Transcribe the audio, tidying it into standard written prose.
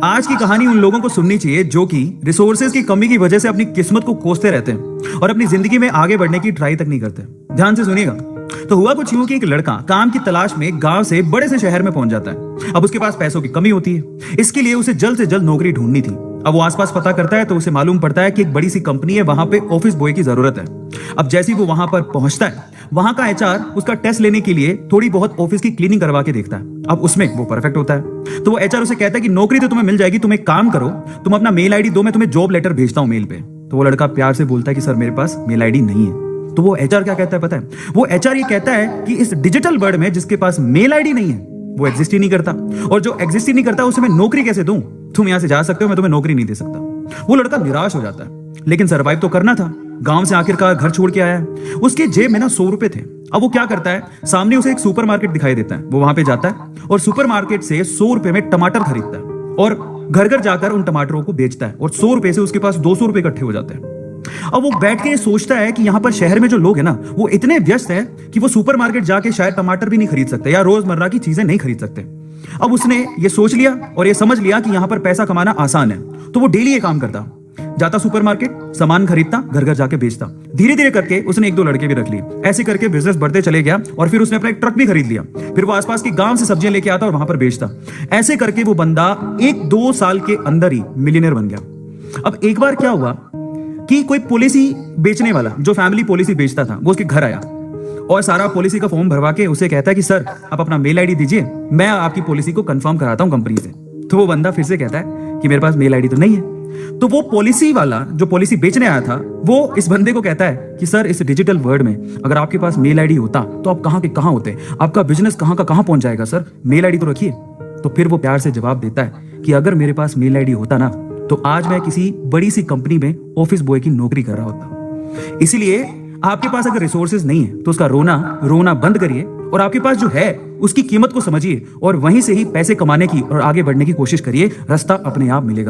आज की कहानी उन लोगों को सुननी चाहिए जो कि रिसोर्सेज की कमी की वजह से अपनी किस्मत को कोसते रहते हैं और अपनी जिंदगी में आगे बढ़ने की ट्राई तक नहीं करते। ध्यान से सुनिएगा। तो हुआ कुछ यूं कि एक लड़का काम की तलाश में गांव से बड़े से शहर में पहुंच जाता है। अब उसके पास पैसों की कमी होती है, इसके लिए उसे जल्द से जल्द नौकरी ढूंढनी थी। अब वो आसपास पता करता है तो उसे मालूम पड़ता है कि एक बड़ी सी कंपनी है, वहां पे ऑफिस बॉय की जरूरत है। अब जैसे ही वो वहां पर पहुंचता है, वहां का एचआर उसका टेस्ट लेने के लिए थोड़ी बहुत ऑफिस की क्लीनिंग करवा के देखता है। अब उसमें वो परफेक्ट होता है तो वो एचआर उसे कहता है कि नौकरी तो तुम्हें मिल जाएगी, तुम एक काम करो, तुम अपना मेल आईडी दो, मैं तुम्हें जॉब लेटर भेजता हूं मेल पे। तो वो लड़का प्यार से बोलता है कि सर मेरे पास मेल आईडी नहीं है। तो वो एचआर क्या कहता है पता है? वो एचआर ये कहता है कि इस डिजिटल वर्ल्ड में जिसके पास मेल आईडी नहीं है वो एग्जिस्ट ही नहीं करता, और जो एग्जिस्ट ही नहीं करता उसे मैं नौकरी कैसे दूं? तुम यहां से जा सकते हो, मैं तुम्हें नौकरी नहीं दे सकता। वो लड़का निराश हो जाता है, लेकिन सरवाइव तो करना था। गांव से आखिरकार घर छोड़ के आया है। उसके जेब में ना 100 रुपए थे। अब वो क्या करता है, सामने उसे एक सुपरमार्केट दिखाई देता है। वो वहां पे जाता है और सुपरमार्केट से 100 रुपए में टमाटर खरीदता है और घर घर जाकर उन टमाटरों को बेचता है, और 100 रुपए से उसके पास 200 रुपए इकट्ठे हो जाते हैं। अब वो बैठ के सोचता है कि यहां पर शहर में जो लोग हैं ना, वो इतने व्यस्त हैं कि वो सुपरमार्केट जाके शायद टमाटर भी नहीं खरीद सकते या रोजमर्रा की चीजें नहीं खरीद सकते। अब उसने ये सोच लिया और ये समझ लिया कि यहां पर पैसा कमाना आसान है, तो वो डेली ये काम करता, जाता सुपरमार्केट, सामान खरीदता, घर घर जाके बेचता। धीरे धीरे करके उसने 1-2 लड़के भी रख लिए। ऐसे करके बिजनेस बढ़ते चले गया और फिर उसने अपना एक ट्रक भी खरीद लिया। फिर वो आसपास के गांव से सब्जियां लेके आता और वहां पर बेचता। ऐसे करके वो बंदा 1-2 साल के अंदर ही मिलियनेयर बन गया। अब एक बार क्या हुआ कि कोई पॉलिसी बेचने वाला जो फैमिली पॉलिसी बेचता था, वो उसके घर आया और सारा पॉलिसी का फॉर्म भरवा के उसे कहता है कि सर आप अपना मेल आईडी दीजिए, मैं आपकी पॉलिसी को कंफर्म कराता हूं कंपनी से। तो वो बंदा फिर से कहता है कि मेरे पास मेल आईडी तो नहीं है। तो वो पॉलिसी वाला जो पॉलिसी बेचने आया था, वो इस बंदे को कहता है कि सर इस डिजिटल वर्ल्ड में अगर आपके पास मेल आईडी होता तो आप कहां के कहां होते, आपका बिजनेस कहां का कहां पहुंच जाएगा, सर मेल आईडी तो रखिए। तो फिर वो प्यार से जवाब देता है कि अगर मेरे पास मेल आईडी होता ना, तो आज मैं किसी बड़ी सी कंपनी में ऑफिस बॉय की नौकरी कर रहा होता। इसीलिए आपके पास अगर रिसोर्सेज नहीं है तो उसका रोना बंद करिए और आपके पास जो है उसकी कीमत को समझिए और वहीं से ही पैसे कमाने की और आगे बढ़ने की कोशिश करिए। रास्ता अपने आप मिलेगा।